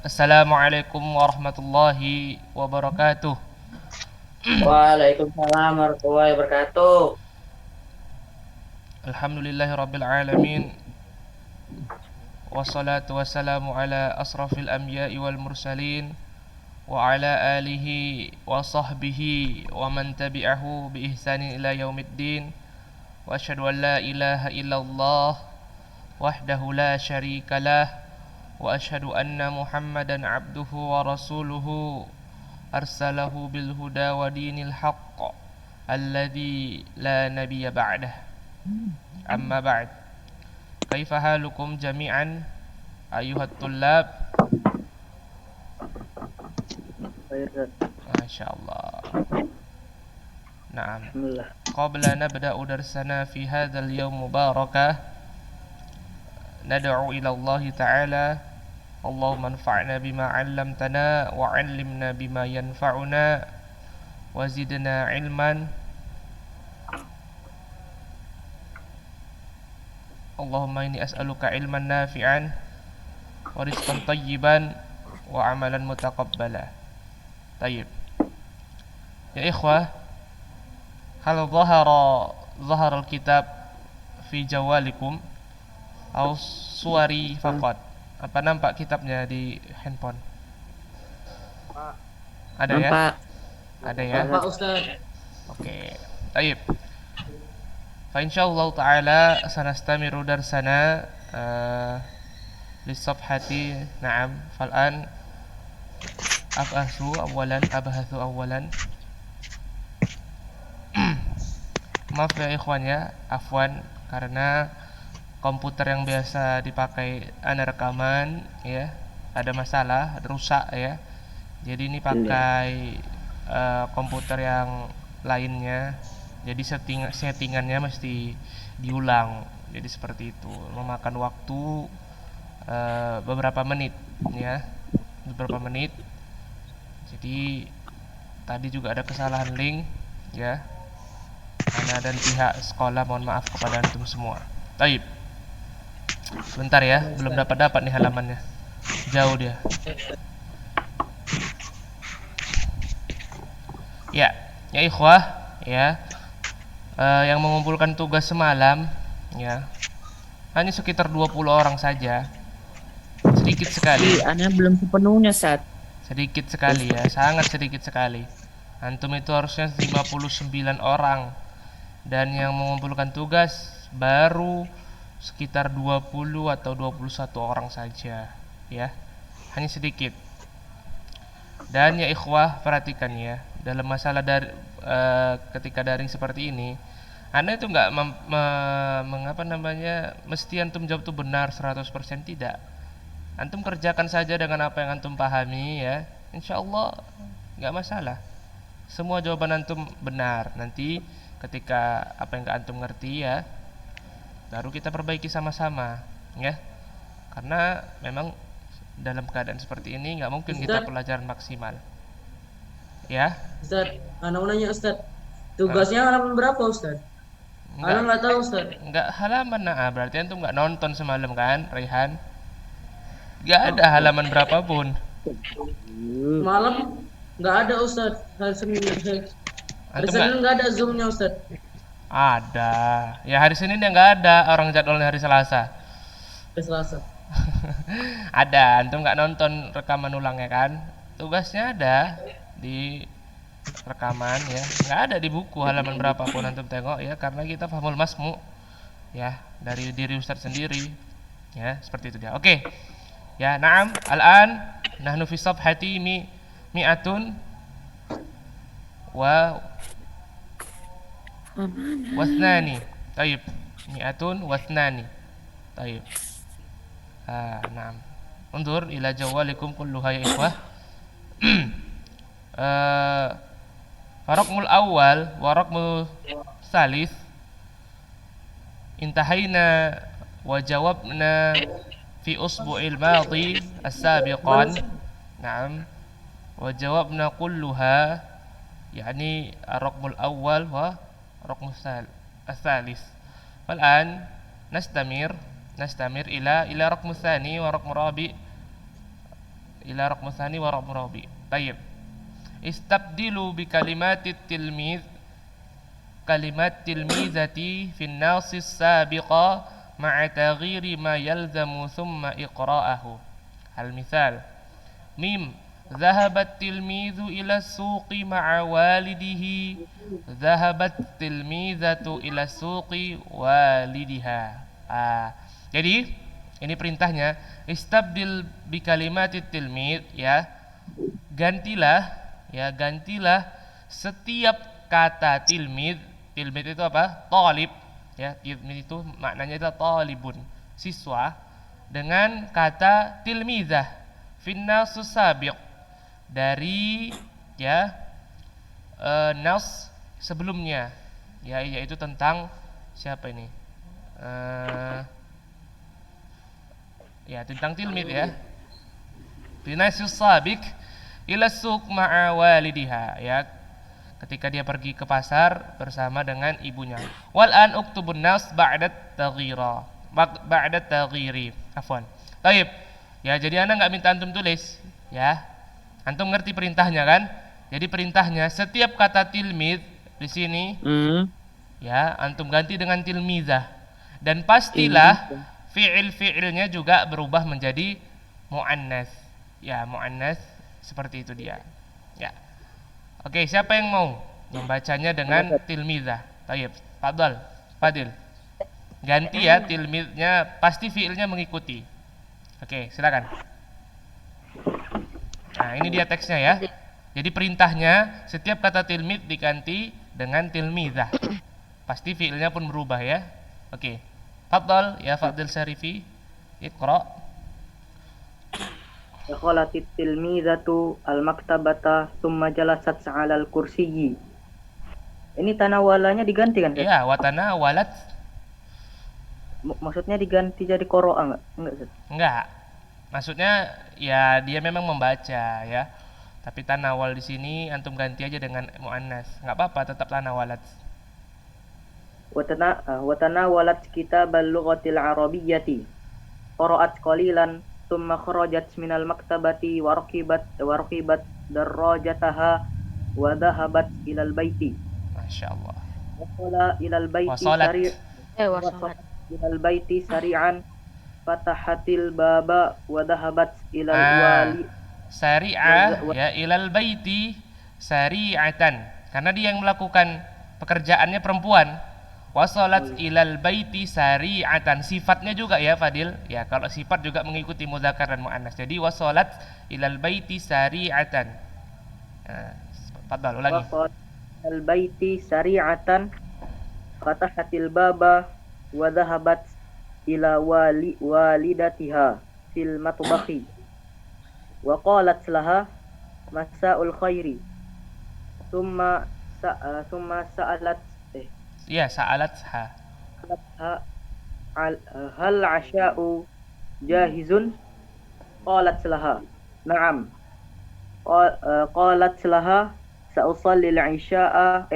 Assalamualaikum warahmatullahi wabarakatuh. Waalaikumsalam warahmatullahi wabarakatuh. Alhamdulillahirabbil alamin. Wassalatu wassalamu ala asrafil anbiya'i wal mursalin wa ala alihi wa sahbihi wa man tabi'ahu bi ihsanin ila yaumiddin. Wa asyhadu an la ilaha illallah wahdahu la syarikalah wa asyhadu anna Muhammadan abduhu wa rasuluhu arsalahu bil huda wa dinil haqq alladzi la nabiyya ba'dah. Amma ba'd. Kaifa halukum jami'an ayuhat tullab? Baik, Ustaz. Masyaallah. Naam. Alhamdulillah. Qabla nabda'u darsana fi hadzal yawm mubarakah, nad'u ila Allah ta'ala Allahumma anfa'na bima 'allamtana wa 'allimna bima yanfa'una wa zidna 'ilman. Allahumma inni as'aluka 'ilman nafi'an wa rizqan thayyiban wa 'amalan mutaqabbala. Tayyib. Ya ikhwah, hal zahara al-kitab fi jawalikum aw suwari faqat? Apa nampak kitabnya di handphone? Pak. Ada ya? Nampak. Ada ya? Nampak, Ustaz. Oke. Tayyib. Fa insyaallah taala sanastamiru darsana lisafhati. Na'am. Fal'an abahathu awalan. Maaf ya ikhwan ya, afwan karena komputer yang biasa dipakai ana rekaman ya ada masalah, ada rusak ya. Jadi ini Iya. pakai komputer yang lainnya. Jadi settingannya mesti diulang. Jadi seperti itu, memakan waktu beberapa menit ya. Beberapa menit. Jadi tadi juga ada kesalahan link ya. Ana dan pihak sekolah mohon maaf kepada antum semua. Taib. Sebentar ya, Ya, belum Ustaz. dapat nih halamannya. Jauh dia. Ya, ya ikhwah, ya. Yang mengumpulkan tugas semalam, ya. Hanya sekitar 20 orang saja. Sedikit sekali. Aneh belum sepenuhnya, Ustaz. Sedikit sekali ya, sangat sedikit sekali. Antum itu harusnya 59 orang. Dan yang mengumpulkan tugas baru sekitar 20 atau 21 orang saja, ya. Hanya sedikit. Dan ya ikhwah, perhatikan ya, dalam masalah ketika daring seperti ini, Anda itu nggak mengapa namanya mesti antum jawab itu benar 100% tidak. Antum kerjakan saja dengan apa yang antum pahami ya. Insya Allah nggak masalah. Semua jawaban antum benar. Nanti ketika apa yang nggak antum ngerti ya, baru kita perbaiki sama-sama ya. Karena memang dalam keadaan seperti ini nggak mungkin kita Ustaz, pelajaran maksimal. Ya, Ustaz, anak mau nanya, Ustaz. Heeh. Tugasnya halaman berapa, Ustaz? Nggak Anak nggak tahu, Ustaz. nggak halaman, nah berarti antum nggak nonton semalam kan, Rehan? Nggak ada Oh, halaman berapapun. malam nggak ada, Ustaz. Hari Senin, hari Antum nggak Senin nggak ada Zoom-nya, Ustaz. ada. Ya hari Senin ya nggak ada, orang jadwalnya hari Selasa. Hari Selasa. Ada, antum nggak nonton rekaman ulangnya kan? Tugasnya ada di rekaman ya, nggak ada di buku halaman berapapun antum tengok ya, karena kita fahmul masmu ya dari diri Ustadz sendiri ya, seperti itu dia. Oke ya, naam, al-an nahnu fi safhati mi'atun wa wasnani. Taib. Mi'atun wasnani. Taib. Naam. Undur ila jawalikum kulluha ya ikhwah. Eh, Raqmul awal wa raqmul salis intahayna wa jawabna fi usbu'il madi as-sabiqan. Naam. Wa jawabna kulluha يعني الرقم الأول ورقم الثالث. والآن نستمر إلى رقم الثاني ورقم الرابع ila raqm tsani wa raqm rabi. Baik. Istabdilu bi kalimatit tilmiz kalimat tilmizati fi an-nas as-sabiqa ma'a taghyiri ma yalzamu thumma iqra'ahu. Al-misal mim dhahabat tilmizu ila suqi ma'a walidihi dhahabat tilmizatu ila suqi walidiha. Jadi ini perintahnya istabdil bi kalimatit tilmiz, ya gantilah setiap kata tilmiz. Tilmiz itu apa? Talib, ya. Tilmiz itu maknanya itu talibun, siswa, dengan kata tilmizah finnasus sabiq, dari nas sebelumnya, yaitu tentang siapa ini, tentang tilmid, ya. Finnasus sabiq ila suq ma'a walidiha, ya, ketika dia pergi ke pasar bersama dengan ibunya. Wal an uktubun nas ba'da taghiri. Afwan. Baik. Ya, jadi Anda enggak minta antum tulis, ya. Antum ngerti perintahnya kan? Jadi perintahnya setiap kata tilmid di sini ya, antum ganti dengan tilmizah. Dan pastilah fi'il-fi'ilnya juga berubah menjadi muannas. Ya, muannas seperti itu dia. Ya. Oke, siapa yang mau membacanya dengan tilmizah? Baik, Fadil. Ganti ya tilmiznya, pasti fi'ilnya mengikuti. Oke, silakan. Nah, ini dia teksnya ya. Jadi perintahnya setiap kata tilmid diganti dengan tilmizah. Pasti fi'ilnya pun berubah ya. Oke. Fadil Syarifi. Iqra. Dakhalat tilmizatu al-maktabata thumma jalasat 'alal kursiyyi. Ini tanawalanya diganti kan? Iya, watana walat. Maksudnya diganti jadi qira'a enggak? Enggak. Maksudnya ya dia memang membaca ya. Tapi tanawal di sini antum ganti aja dengan muannas. Enggak apa-apa, tetap tanawalat. Watana walat kitabal lughatil arabiyyati. Qara'at qalilan thumma kharajat minal maktabati wa raqibat darajataha wa dhahabat ilal baiti. Masyaallah. Wasala ilal baiti ilal baiti sari'an fatahatil baba wa dhahabat ilal wali. Sari'ah ya, ilal baiti sari'atan, karena dia yang melakukan pekerjaannya perempuan. Wasalat ilal baiti sari'atan, sifatnya juga ya Fadil, ya kalau sifat juga mengikuti mudzakkar dan muannas. Jadi wasalat ilal baiti sari'atan. Fadal ulangi. Wasalat ilal baiti sari'atan fatahatil baba wa dhahabat ila walidatiha fil matbakhi wa qalat laha masa'ul khairi thumma sa'alat sa'alatha hal 'asha'u jahizun qalat laha na'am qalat laha sa'usalli al-'isha'a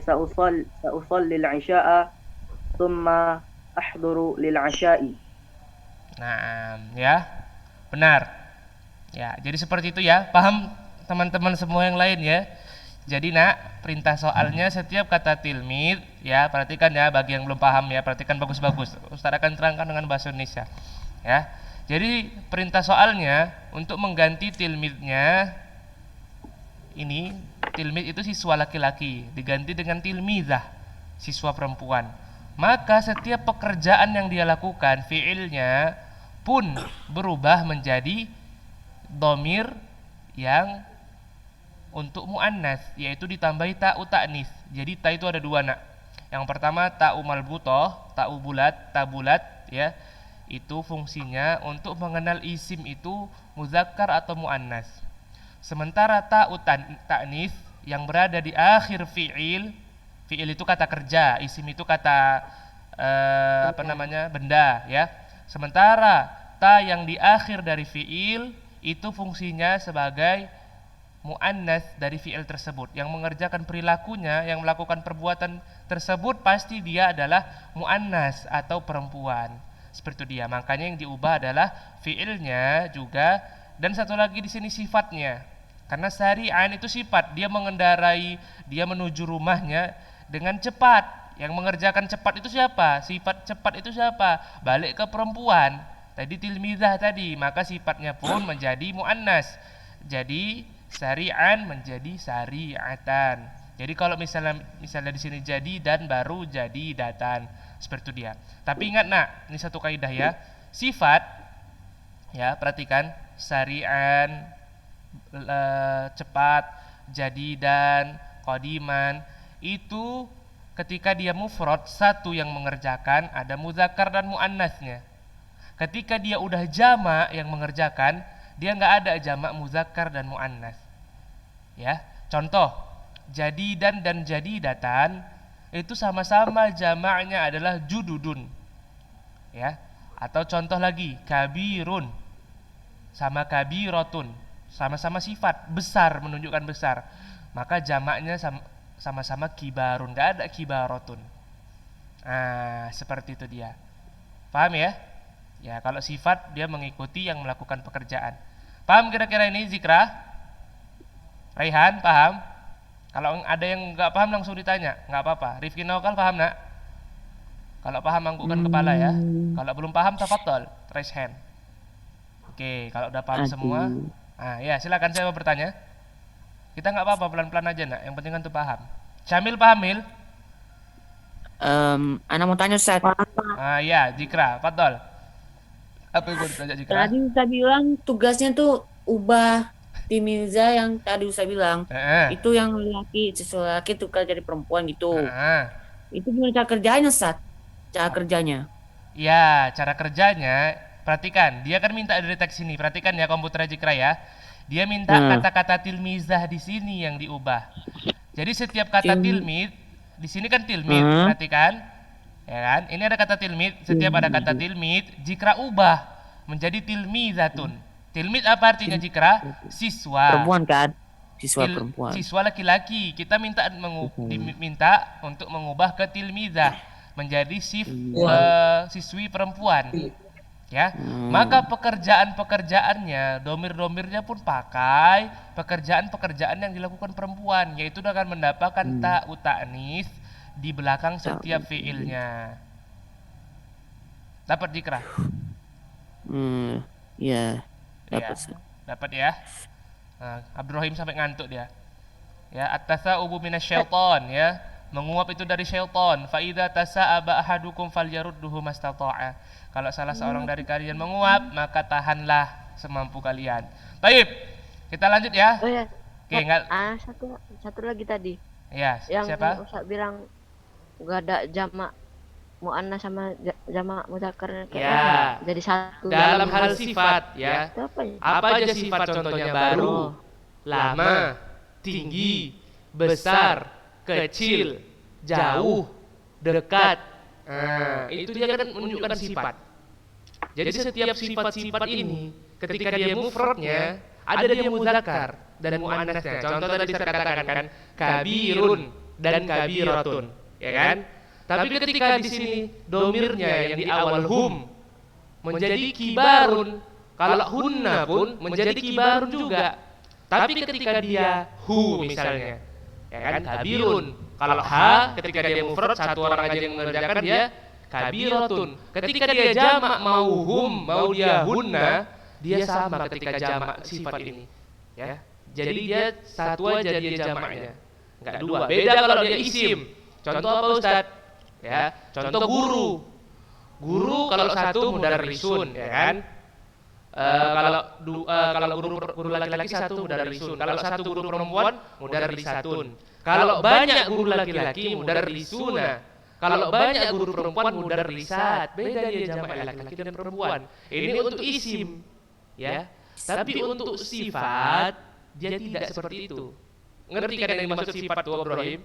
sa'usalli al-'isha'a thumma ahduru lil-'asha'i. Nah, ya. Benar. Ya, jadi seperti itu ya. Paham teman-teman semua yang lain ya. Jadi nak, perintah soalnya setiap kata tilmid ya, perhatikan ya bagi yang belum paham ya, perhatikan bagus-bagus. Ustaz akan terangkan dengan bahasa Indonesia. Ya. Jadi perintah soalnya untuk mengganti tilmidnya ini, tilmid itu siswa laki-laki, diganti dengan tilmizah, siswa perempuan. Maka setiap pekerjaan yang dia lakukan, fiilnya pun berubah menjadi dhamir yang untuk muannas, yaitu ditambahi ta'u ta'nis. Jadi ta itu ada dua nak. Yang pertama ta'u malbutoh, ta'u bulat, tabulat ya. Itu fungsinya untuk mengenal isim itu muzakkar atau muannas. Sementara ta'u ta'nis yang berada di akhir fiil, fiil itu kata kerja, isim itu kata benda ya. Sementara ta yang di akhir dari fiil itu fungsinya sebagai muannas dari fiil tersebut, yang mengerjakan perilakunya, yang melakukan perbuatan tersebut pasti dia adalah muannas atau perempuan. Seperti itu dia. Makanya yang diubah adalah fiilnya juga Dan satu lagi di sini sifatnya. Karena sari'an itu sifat, dia mengendarai, dia menuju rumahnya dengan cepat. Yang mengerjakan cepat itu siapa? Sifat cepat itu siapa? Balik ke perempuan. Tadi tilmizah tadi, maka sifatnya pun menjadi muannas. Jadi sari'an menjadi sari'atan. Jadi kalau misalnya di sini jadi dan baru jadi datan. Seperti itu dia. Tapi ingat nak, ini satu kaidah ya. Sifat ya, perhatikan sari'an, cepat, jadidan, qadiman, itu ketika dia mufrad satu yang mengerjakan, ada muzakkar dan muannasnya. Ketika dia udah jamak yang mengerjakan, dia nggak ada jamak muzakkar dan muannas. Ya, contoh jadidan dan jadidatan itu sama-sama jamaknya adalah jududun. Ya, atau contoh lagi kabirun sama kabiratun, sama-sama sifat besar, menunjukkan besar, maka jamaknya sama-sama kibarun, nggak ada kibaratun. Seperti itu dia. Paham ya? Ya, kalau sifat dia mengikuti yang melakukan pekerjaan. Paham kira-kira ini Zikra? Raihan paham? Kalau ada yang nggak paham langsung ditanya, nggak apa-apa. Rifki Naukal paham nak? Kalau paham anggukkan kepala ya. Kalau belum paham tafadhol, raise hand. Oke, kalau udah paham semua, ya silakan saya mau bertanya. Kita nggak apa-apa, pelan-pelan aja nak. Yang penting kan tuh paham. Syamil paham Mil? Ana mau tanya Ustaz. Ya, Zikra, tafadhol. Apa yang mau ditanya Zikra? Tadi Ustaz bilang tugasnya tuh ubah timiza yang tadi Ustaz bilang. Itu yang laki, sesuai laki tukar jadi perempuan gitu. Itu gimana cara kerjanya Ustaz? Cara kerjanya. Ya, cara kerjanya, perhatikan, dia kan minta dari teks ini. Perhatikan ya komputer Zikra ya. Dia minta kata-kata tilmizah di sini yang diubah. Jadi setiap kata tilmid, di sini kan tilmid, perhatikan. Ya kan? Ini ada kata tilmid, setiap ada kata tilmid, Zikra ubah menjadi tilmizatun. Tilmid apa artinya Zikra? Siswa. Perempuan kan? Siswa perempuan. Siswa laki-laki. Kita diminta untuk mengubah ke tilmizah menjadi siswi perempuan. Ya, maka pekerjaan-pekerjaannya, domir-domirnya pun pakai pekerjaan-pekerjaan yang dilakukan perempuan, yaitu akan mendapatkan ta'u ta'nis di belakang setiap fiilnya. Dapat Zikra? Ya, dapat. Dapat ya. Abdurrahim sampai ngantuk dia. Ya, at-tasa'ubu minasyaiton ya. Menguap itu dari syaitan. Fa idza tasa'aba ahadukum falyarudduhu mastata'a. Kalau salah seorang dari kalian menguap, maka tahanlah semampu kalian. Baik. Kita lanjut ya. Oh ya. Oke, satu lagi tadi. Ya, Yang siapa? Ustaz bilang enggak ada jamak muannas sama jamak mudzakkar kayak jadi satu. Dalam hal sifat ya. Itu apa ya? Apa aja sifat contohnya? Baru, lama, tinggi, besar, kecil, jauh, dekat. Itu dia kan menunjukkan sifat. Jadi setiap sifat-sifat ini ketika dia mufradnya ada dia muzakkar dan muannasnya. Contoh tadi saya katakan kan kabirun dan kabiratun, ya kan? Tapi ketika di sini domirnya yang di awal hum menjadi kibarun, kalau hunna pun menjadi kibarun juga. Tapi ketika dia hu misalnya, ya kan kabirun. Kalau ha ketika dia mufrad satu orang aja yang mengerjakan dia kabiratun. Ketika dia jamak mau hum mau dia hunna, dia sama ketika jamak sifat ini. Ya. Jadi dia satu aja dia jamaknya. Enggak dua. Beda kalau dia isim. Contoh apa Ustaz? Ya, contoh guru. Guru kalau satu mudarrisun, ya kan? Kalau guru laki-laki satu mudarrisun. Kalau satu guru perempuan mudarrisatun. Kalau banyak guru laki-laki mudarrisuna. Kalau banyak guru perempuan mudarrisat. Beda dia jamak laki-laki dan perempuan. Ini untuk isim, ya. Tapi untuk sifat dia tidak seperti itu. Ngerti kan yang dimaksud sifat tuh Ibrahim?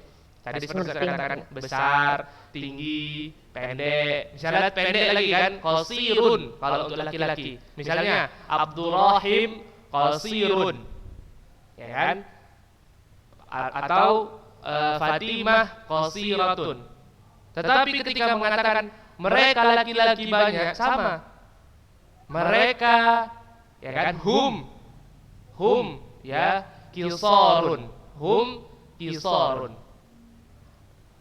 Tadi seperti saya katakan besar, tinggi, pendek. Misalnya pendek lagi kan qasirun kalau untuk laki-laki. Misalnya Abdurrahim qasirun. Ya kan? Atau Fatimah qasiratun. Tetapi ketika mengatakan mereka laki-laki banyak sama. Mereka ya kan hum hum ya, qisarun, hum qisarun.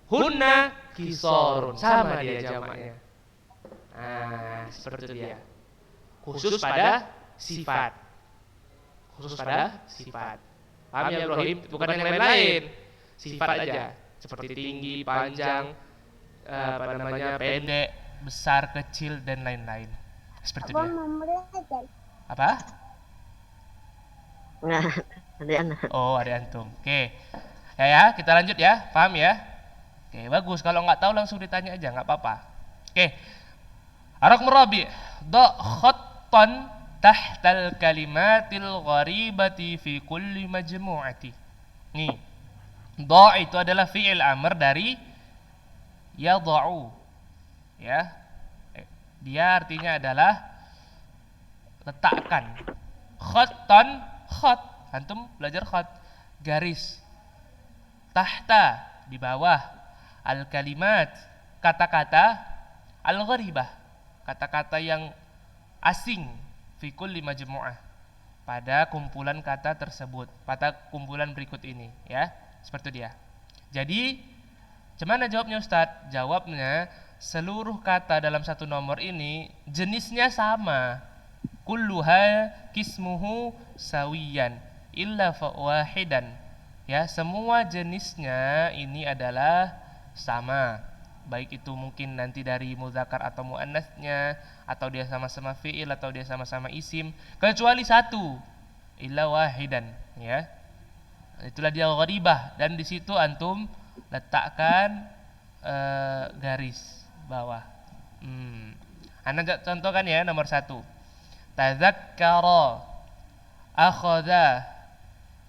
Hunna qisarun, sama dia jamaknya. Nah, seperti itu dia. Khusus pada sifat. Khusus pada sifat. Paham ya Ibrahim? Bukan yang lain-lain. Sifat aja. Seperti tinggi, panjang, pendek, besar, kecil, dan lain-lain. Seperti itu dia. Apa? Nah, ada anak. Oh, ada antum. Oke. Ya, kita lanjut ya. Paham ya? Oke, bagus. Kalau nggak tahu langsung ditanya aja, nggak apa-apa. Oke. Ar-Raqm Rabi'. Da khattan tahtal kalimatil gharibati fi kulli majmu'ati. Nih. Da itu adalah fi'il amr dari yada'u. Ya. Dia artinya adalah letakkan. Khattan, khat. Antum belajar khat. Garis. Tahta, di bawah. Al-kalimat, kata-kata. Al-gharibah, kata-kata yang asing. Fi kulli majmu'ah, pada kumpulan kata tersebut, pada kumpulan berikut ini, ya. Seperti dia. Jadi, gimana jawabnya Ustadz? Jawabnya, seluruh kata dalam satu nomor ini jenisnya sama. Kulluha kismuhu sawiyan illa wahidan. Ya, semua jenisnya ini adalah sama. Baik itu mungkin nanti dari muzakkar atau muannasnya, atau dia sama-sama fi'il, atau dia sama-sama isim, kecuali satu, illa wahidan, ya. Itulah dia gharibah, dan di situ antum letakkan garis bawah. Anda contohkan ya, nomor 1. Tazakkara, akhadha,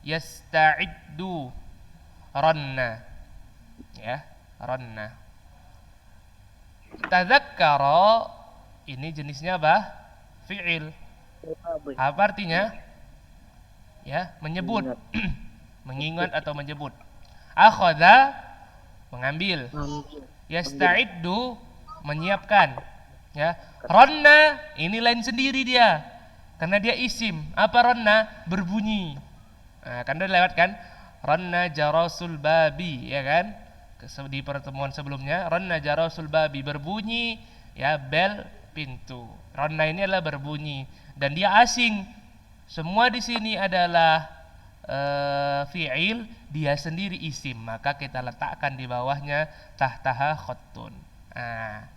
yasta'iddu, ranna. Ya, ranna. Tazakkara ini jenisnya apa? Fi'il. Apa artinya? Ya, menyebut. Mengingat atau menyebut. Akhadha, mengambil. Yasta'iddu, menyiapkan. Ya. Ranna, ini lain sendiri dia. Karena dia isim. Apa ranna? Berbunyi. Nah, kan udah lewat kan? Ranna jarasul babi, ya kan? Di pertemuan sebelumnya, ranna jarasul babi, berbunyi ya bel pintu. Ranna ini adalah berbunyi dan dia asing. Semua di sini adalah fi'il, dia sendiri isim, maka kita letakkan di bawahnya tahtaha khattun. Nah,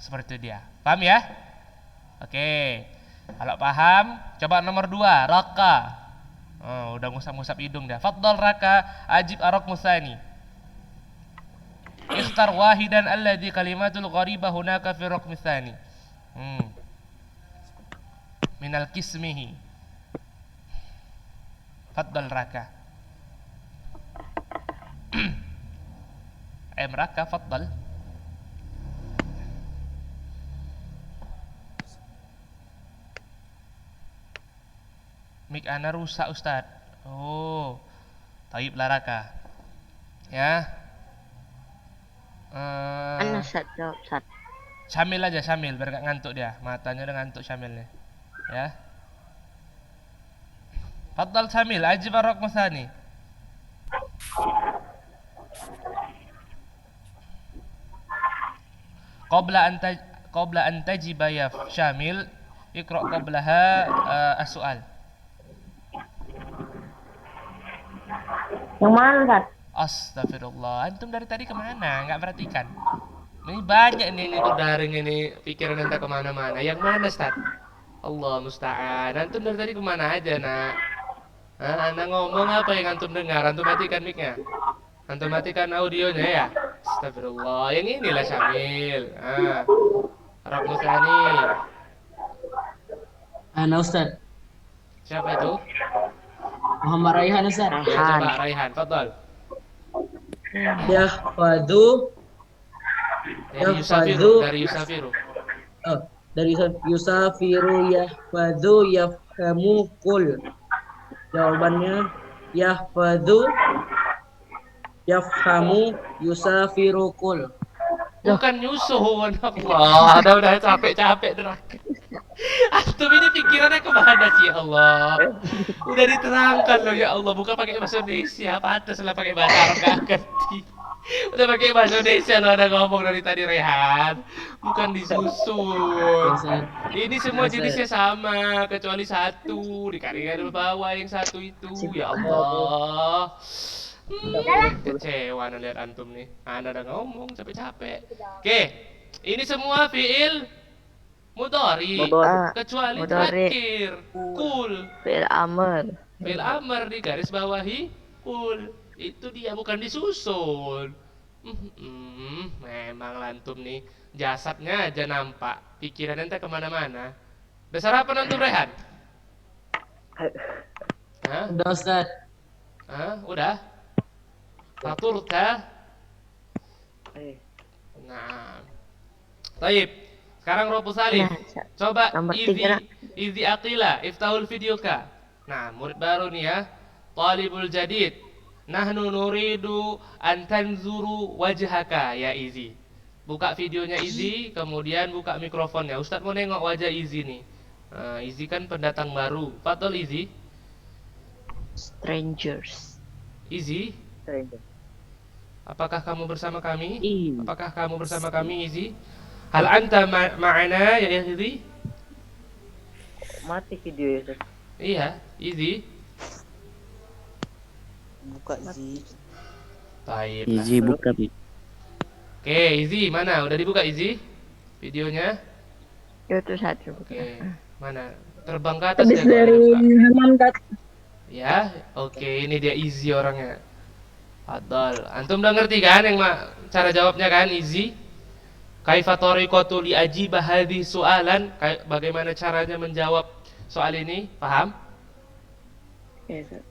seperti itu dia. Paham ya? Oke. Kalau paham, coba nomor 2, raka. Oh, udah ngusap-ngusap hidung dah. Faddal raka, ajib ar-raqmu tsani. Ikhtar wahidan alladhi kalimatul gharibah hunaka fi ar-raqmi tsani. Minal kismihi. Faddal raka. Raka, faddal. Mik ana rusak Ustaz. Oh, taib laraka. Ya. Ana Ustaz, jawab Ustaz. Syamil aja, syamil biar gak ngantuk dia. Matanya udah ngantuk syamilnya. Ya. Faddal syamil, ajib ar-raqmu tsani. Qabla an tajiba ya syamil, iqra qablaha as-su'al. Yang mana Ustaz? Astagfirullah, antum dari tadi kemana? Nggak perhatikan? Ini banyak nih ikut daring ini, pikiran anda kemana-mana. Yang mana Ustaz? Allah musta'an. Antum dari tadi kemana aja nak? Anda ngomong apa yang antum dengar? Antum matikan mic-nya. Antum matikan audionya ya. Astagfirullah, yang inilah Syamil. Raqmu tsani. Ana Ustaz. Siapa itu? Muhammad Raihan Ustaz. Ya, coba Raihan, fadhal. Yahfadu. Dari Yusafiru. Oh, dari Yusafiru yahfadu yafhamu kul. Jawabannya yahfadu yafhamu yusafiru kul. Bukan nyusuh, Allah. Udah capek-capek neraka. Antum ini pikirannya kemana sih ya Allah? Udah diterangkan loh ya Allah, bukan pakai bahasa Indonesia, pantas lah pakai bahasa Arab gak ngerti. Udah pakai bahasa Indonesia lo ada ngomong dari tadi Rehan, bukan disusun. Ini semua jenisnya sama kecuali satu, dikalikan bawah yang satu itu. Ya Allah. Kecewa nih lihat antum nih. Anda udah ngomong capek-capek. Oke, ini semua fiil mudhari kecuali Mudhari. terakhir kul. Fi'il amr. Fiil amr di garis bawahi kul. Itu dia bukan disusun. Memang lantum nih jasadnya aja nampak, pikirannya entah kemana-mana. Udah sarapan antum Rehan? Hah? Udah Ustaz. Hah? Udah? Faturta? Nah. Taib. Sekarang Robu Salif. Nah, Coba nomor 3. Izi Aqila, iftahul videoka. Nah, murid baru nih ya. Talibul jadid. Nahnu nuridu an tanzuru wajhaka ya Izi. Buka videonya Izi, kemudian buka mikrofonnya. Ustadz mau nengok wajah Izi nih. Nah, Izi kan pendatang baru. Fadol Izi. Strangers. Izi, apakah kamu bersama kami? Iya. Apakah kamu bersama kami Izi? Hal anta ma'ana ya Izi? Mati video ya. Iya, Izi. Buka Zi. Taib. Easy buka. Oke, Izi mana? Udah dibuka Izi? Videonya? Itu satu. Oke, mana? Terbang ke atas Habis ya, dari kalau ada buka. Haman Tat. Ya, oke, ini dia Izi orangnya. Fadol. Antum udah ngerti kan yang cara jawabnya kan Izi? Kaifa tariqatu li ajiba hadhihi soalan? Bagaimana caranya menjawab soal ini? Paham?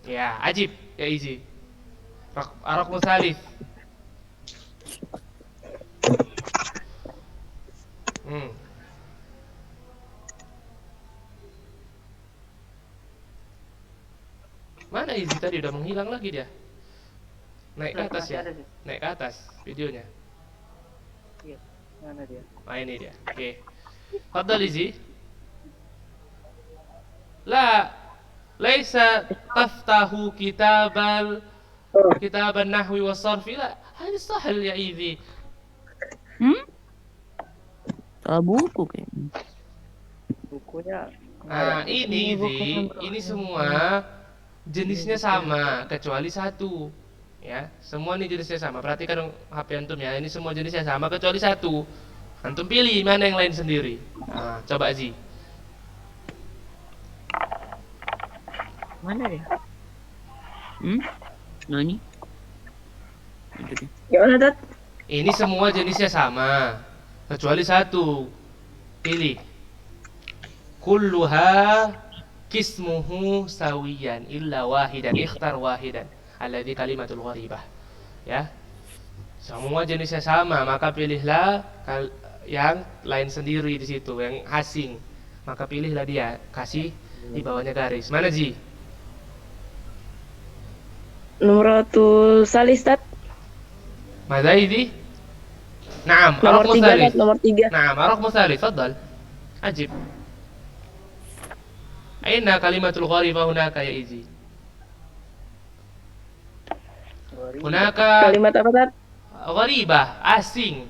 Ya, ajib ya Izi. Arok Musalif. Mana Izi tadi udah menghilang lagi dia? Naik ke atas ya? Naik ke atas videonya. Mana dia? Nah ini dia. Oke. Fadal Izi. La laisa taftahu kitaban nahwi wa sarfi la. Hadi sahal ya Izi. Buku kayaknya. Bukunya Nah, ini Izi, ini semua jenisnya sama kecuali satu. Ya, semua ini jenisnya sama. Perhatikan HP antum ya. Ini semua jenisnya sama kecuali satu. Antum pilih mana yang lain sendiri. Nah, coba Zi. Mana dia? Nani? Itu dia. Gimana Tat? Ini semua jenisnya sama kecuali satu. Pilih. Kulluha kismuhu sawiyan illa wahidan. Ikhtar wahidan. Alladhi kalimatul gharibah. Ya. Semua jenisnya sama, maka pilihlah yang lain sendiri di situ, yang asing. Maka pilihlah dia, kasih di bawahnya garis. Mana Ji? Nomor salis Tat. Mada ini? Naam, Nomor Arok 3 Musalif. Tat, nomor 3. Naam, Arok Musalif, fadal. Ajib. Aina kalimatul gharibah hunaka ya Izi? Hunaka Kalimat apa Tat? gharibah, asing.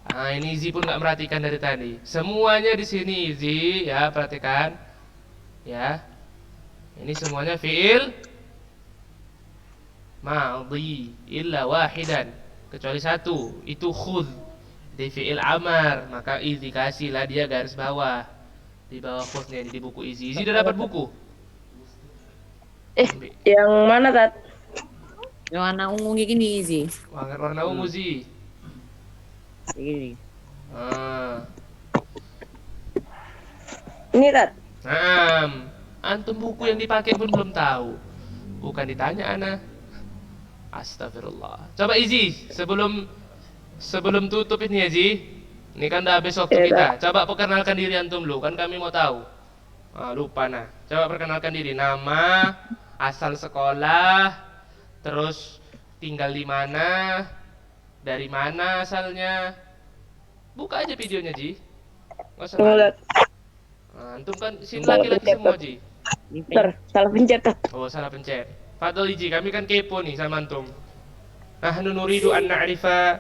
Nah, ini Izi pun nggak merhatikan dari tadi. Semuanya di sini Izi, ya perhatikan. Ya. Ini semuanya fiil madhi illa wahidan, kecuali satu, itu khudh di fiil amar, maka Izi kasihlah dia garis bawah di bawah khudhnya di buku Izi. Izi udah dapat buku? Yang mana Tat? Yang warna ungu kayak gini sih. Warna ungu Zi. Ini. Ini Tat. Antum buku yang dipakai pun belum tahu. Bukan ditanya ana. Astagfirullah. Coba Izi, sebelum tutup ini ya Zi. Ini kan udah habis waktu kita. Coba perkenalkan diri antum dulu, kan kami mau tahu. Lupa nah. Coba perkenalkan diri, nama, asal sekolah, terus tinggal di mana, dari mana asalnya. Buka aja videonya Ji. Nggak usah. Tunggu, Tat. Nah, antum kan sini Salah laki-laki pencet, semua, Tat. Ji. Bentar, salah pencet, Tat. Oh, salah pencet. Fadol Ji, kami kan kepo nih sama antum. Nahnu nuridu an na'rifa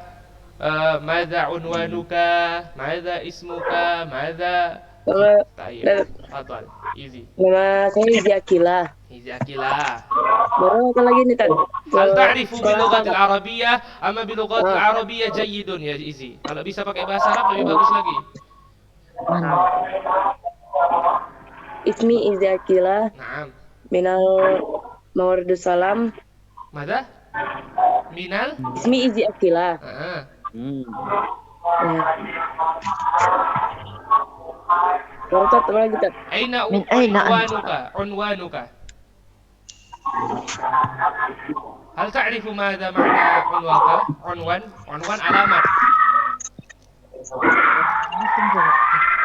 madza unwanuka, madza ismuka, madza. Nama, Tayyib. Tat. Fadol. Easy. Nama saya Izi Akila. Easy Akila. Baru apa lagi nih, Tat? Hal Ke ta'rifu sekolah bilughatil apa, Tat? arabiyyah amma bilughatil arabiyyah jayyidun ya Easy. Kalau bisa pakai bahasa Arab lebih bagus lagi. Ismi Izi Akila. Naam. Minal Mawaridus Salam. Mada? Minal? Ismi Izi Akila. Ah. Ya. Baru, Tat, apa lagi, Tat? Aina Min aina unwanuka? Unwanuka. Hal ta'rifu madza ma'na unwaka? Unwan alamat.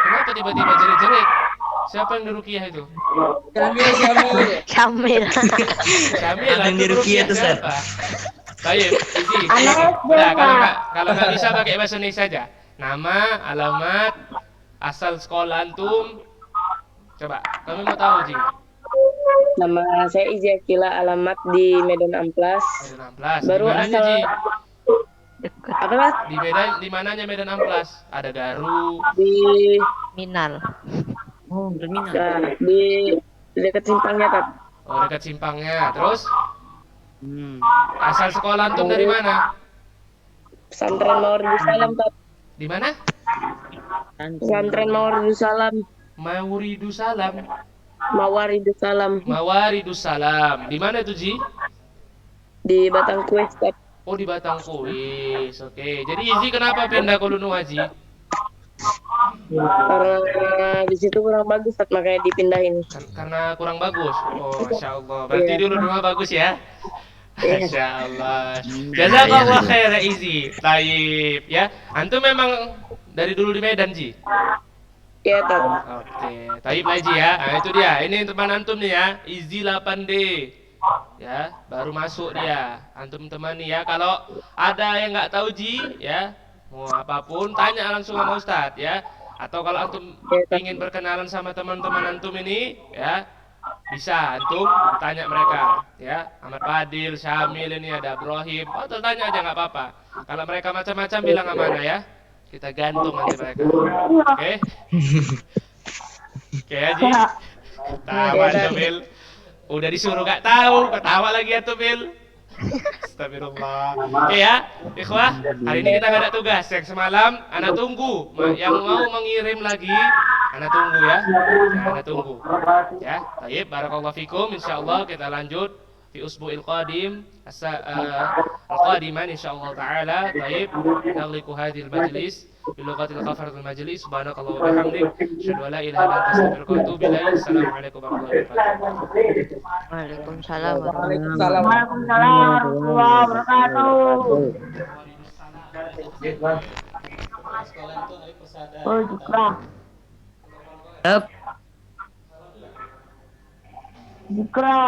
Kenapa tiba-tiba jerit-jerit? Siapa yang diruqyah itu? Syamil. Syamil Ada yang itu diruqyah tuh, Ustaz. siapa? Baik, isi. Anak SD, Nah, Pak. kalau nggak bisa pakai bahasa Indonesia saja. Nama, alamat, asal sekolah antum. Coba, kami mau tahu, Ji. Nama saya Izi Akila, alamat di Medan Amplas. Medan Amplas. Baru Di mananya, asal- Ji? Dekat Apa, Tat? Di Medan, di mananya Medan Amplas? Ada Garu. Di Minal. Oh, terminal. nah, di dekat simpangnya, Tat. Oh, dekat simpangnya. Terus, Hmm. asal sekolah antum dari mana? Pesantren Mawaridus Salam, Tat. Di mana? Pesantren Mawaridus Salam. Mawaridus Salam. Mawaridus Salam Mawaridus Salam. Di mana itu, Ji? di Batangkues, Tat. Oh, di Batangkuis. Oke. Jadi Izi kenapa pindah ke Lunu Haji? Karena di situ kurang bagus, Tat, makanya dipindahin. Karena kurang bagus. Oh, Masya Allah. Berarti di Lunu bagus ya? Masya Allah. Jazakallah khair ya, Izi. Taib ya. Antum memang dari dulu di Medan, Ji? Iya, Tat. Oke. Taib lah, Ji ya. Nah, itu dia. Ini teman antum nih ya. Izi 8D. Ya, baru masuk dia. Antum temani ya. Kalau ada yang nggak tahu, Ji, ya, mau apapun tanya langsung sama Ustadz ya. Atau kalau antum ingin berkenalan sama teman-teman antum ini, ya, bisa antum tanya mereka, ya. Ahmad Fadil, Syamil ini ada Ibrahim, atau tanya aja nggak apa-apa. Kalau mereka macam-macam bilang amanah ya. Kita gantung nanti mereka. Oke? Oke Haji. Tawa Syamil. Udah disuruh gak tahu, ketawa lagi ya tuh Bil. Astagfirullah. Oke ya, ikhwah, hari ini kita gak ada tugas. Yang semalam, anak tunggu. Yang mau mengirim lagi, anak tunggu ya. Anak tunggu. Ya, baik. Barakallahu fikum. Insyaallah kita lanjut fi usbu'il qadim. Al-qadiman insyaallah ta'ala. Baik. Naghliqu hadhil majlis bilughatil khafaratul majlis. Subhanakallah wa bihamdik. Asyhadu an la ilaha illa anta astaghfiruka wa atubu ilaik. Assalamualaikum warahmatullahi wabarakatuh. Waalaikumsalam. Waalaikumsalam. warahmatullahi wabarakatuh. Oh, Jukra. Yap. Jukra.